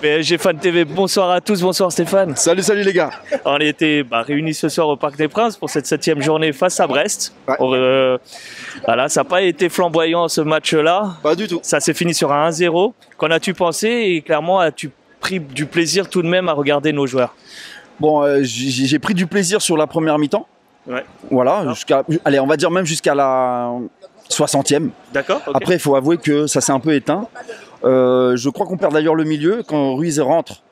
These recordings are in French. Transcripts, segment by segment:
PSG Fan TV, bonsoir à tous, bonsoir Stéphane. Salut, salut les gars. On était réunis ce soir au Parc des Princes pour cette 7e journée face à Brest. Ouais. Voilà, ça n'a pas été flamboyant ce match-là. Pas du tout. Ça s'est fini sur un 1-0. Qu'en as-tu pensé et clairement as-tu pris du plaisir tout de même à regarder nos joueurs? Bon, j'ai pris du plaisir sur la première mi-temps. Ouais. Voilà, allez, on va dire même jusqu'à la 60e. D'accord. Okay. Après, il faut avouer que ça s'est un peu éteint. Je crois qu'on perd d'ailleurs le milieu quand Ruiz rentre.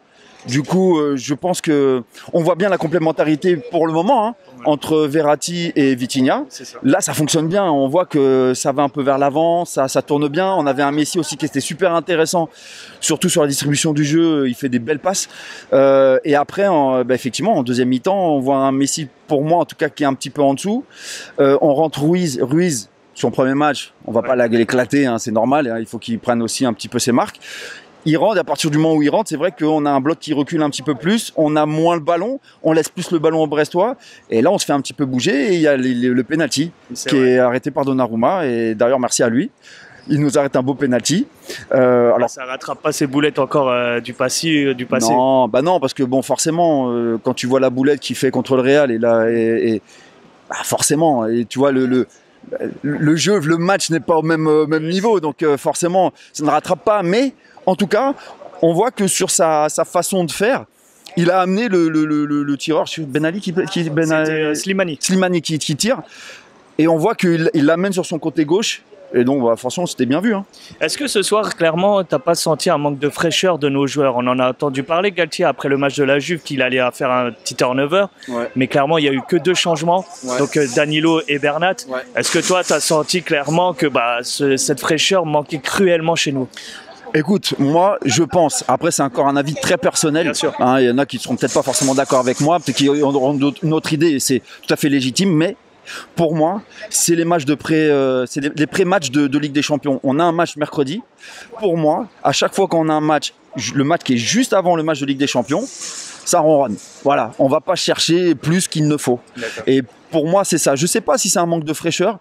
Du coup, je pense que on voit bien la complémentarité pour le moment hein, entre Verratti et Vitinha. Là, ça fonctionne bien. On voit que ça va un peu vers l'avant, ça tourne bien. On avait un Messi aussi qui était super intéressant, surtout sur la distribution du jeu. Il fait des belles passes. Et après, effectivement, en deuxième mi-temps, on voit un Messi, pour moi en tout cas, qui est un petit peu en dessous. On rentre Ruiz. Son premier match, on va pas l'éclater, hein, c'est normal. Hein, il faut qu'il prenne aussi un petit peu ses marques. Il rentre, et à partir du moment où il rentre, c'est vrai qu'on a un bloc qui recule un petit peu plus, on a moins le ballon, on laisse plus le ballon aux Brestois, et là on se fait un petit peu bouger, et il y a le penalty qui est arrêté par Donnarumma, et d'ailleurs merci à lui. Il nous arrête un beau penalty. Alors ça rattrape pas ses boulettes encore du passé. Non, non, parce que bon, forcément, quand tu vois la boulette qu'il fait contre le Real, forcément, et tu vois le jeu, le match n'est pas au même niveau, donc forcément, ça ne rattrape pas. Mais en tout cas, on voit que sur sa façon de faire, il a amené le tireur, Ben Ali Slimani qui tire, et on voit qu'il l'amène sur son côté gauche. Et donc, franchement, c'était bien vu. Hein. Est-ce que ce soir, clairement, tu n'as pas senti un manque de fraîcheur de nos joueurs? On en a entendu parler, Galtier, après le match de la Juve, qu'il allait faire un petit turnover. Ouais. Mais clairement, il n'y a eu que 2 changements. Ouais. Donc, Danilo et Bernat. Ouais. Est-ce que toi, tu as senti clairement que cette fraîcheur manquait cruellement chez nous? Écoute, moi, je pense, après c'est encore un avis très personnel, bien sûr. Hein, il y en a qui ne seront peut-être pas forcément d'accord avec moi, peut-être qu'ils auront une autre idée, et c'est tout à fait légitime, mais pour moi, c'est les matchs c'est les pré-matchs de Ligue des Champions. On a un match mercredi. Pour moi, à chaque fois qu'on a un match, le match qui est juste avant le match de Ligue des Champions, ça ronronne. Voilà, on va pas chercher plus qu'il ne faut. Et pour moi, c'est ça. Je sais pas si c'est un manque de fraîcheur.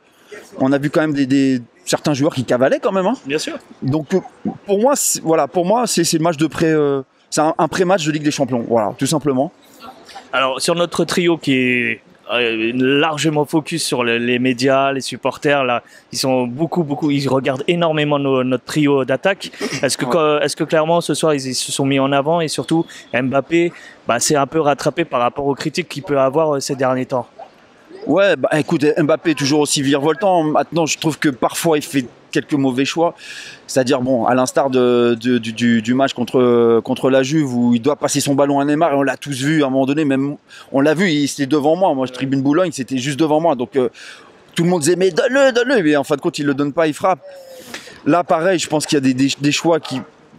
On a vu quand même certains joueurs qui cavalaient quand même. Hein. Bien sûr. Donc pour moi, c'est le match de c'est un pré-match de Ligue des Champions. Voilà, tout simplement. Alors sur notre trio qui est largement focus sur les médias, les supporters, là, ils regardent énormément notre trio d'attaque. Est-ce que clairement ce soir ils se sont mis en avant, et surtout Mbappé s'est un peu rattrapé par rapport aux critiques qu'il peut avoir ces derniers temps? Ouais, écoute, Mbappé est toujours aussi virevoltant. Maintenant, je trouve que parfois il fait quelques mauvais choix. C'est-à-dire, bon, à l'instar du match contre la Juve où il doit passer son ballon à Neymar, et on l'a tous vu à un moment donné, même on l'a vu, il était devant moi. Moi, je tribune Boulogne, c'était juste devant moi. Donc, tout le monde disait, mais donne-le. Mais en fin de compte, il le donne pas, il frappe. Là, pareil, je pense qu'il y a des choix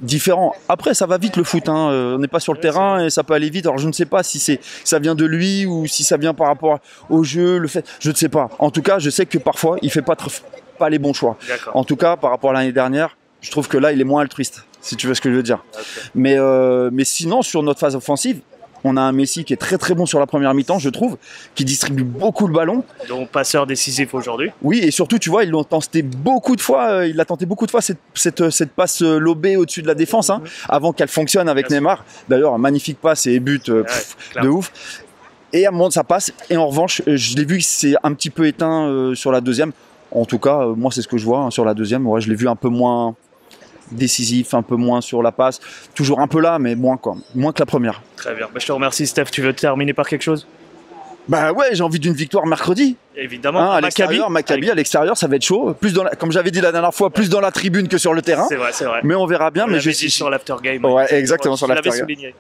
différents. Après, ça va vite le foot, hein. On n'est pas sur le terrain et ça peut aller vite. Alors, je ne sais pas si ça vient de lui ou si ça vient par rapport au jeu, je ne sais pas. En tout cas, je sais que parfois, il fait pas les bons choix. En tout cas, par rapport à l'année dernière, je trouve que là, il est moins altruiste, si tu vois ce que je veux dire. Okay. Mais sinon, sur notre phase offensive, on a un Messi qui est très très bon sur la première mi-temps, je trouve, qui distribue beaucoup le ballon. Donc passeur décisif aujourd'hui. Oui, et surtout, tu vois, il a tenté beaucoup de fois cette passe lobée au-dessus de la défense, hein, avant qu'elle fonctionne avec Neymar. D'ailleurs, un magnifique passe et but de ouf. Et à un moment, ça passe. Et en revanche, je l'ai vu que c'est un petit peu éteint sur la deuxième. En tout cas, moi, c'est ce que je vois hein, sur la deuxième. Ouais, je l'ai vu un peu moins décisif, un peu moins sur la passe, toujours un peu là, mais moins que la première. Très bien, je te remercie Steph, tu veux terminer par quelque chose? Ouais, j'ai envie d'une victoire mercredi. Évidemment, hein, à Maccabi, à l'extérieur, ça va être chaud. Plus comme j'avais dit la dernière fois, plus dans la tribune que sur le terrain. C'est vrai. Mais on verra bien. Mais je dit sur l'after game. Ouais, exactement, sur l'after game.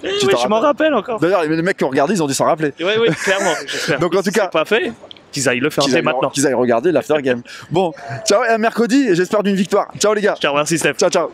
Je m'en rappelle encore. D'ailleurs, les mecs qui ont regardé, ils ont dû s'en rappeler. Oui, clairement. Donc en tout cas, pas fait. Qu'ils aillent le faire dès maintenant. Qu'ils aillent regarder l'after game. Bon, ciao, à mercredi et j'espère d'une victoire. Ciao les gars. Je te remercie Steph. Ciao.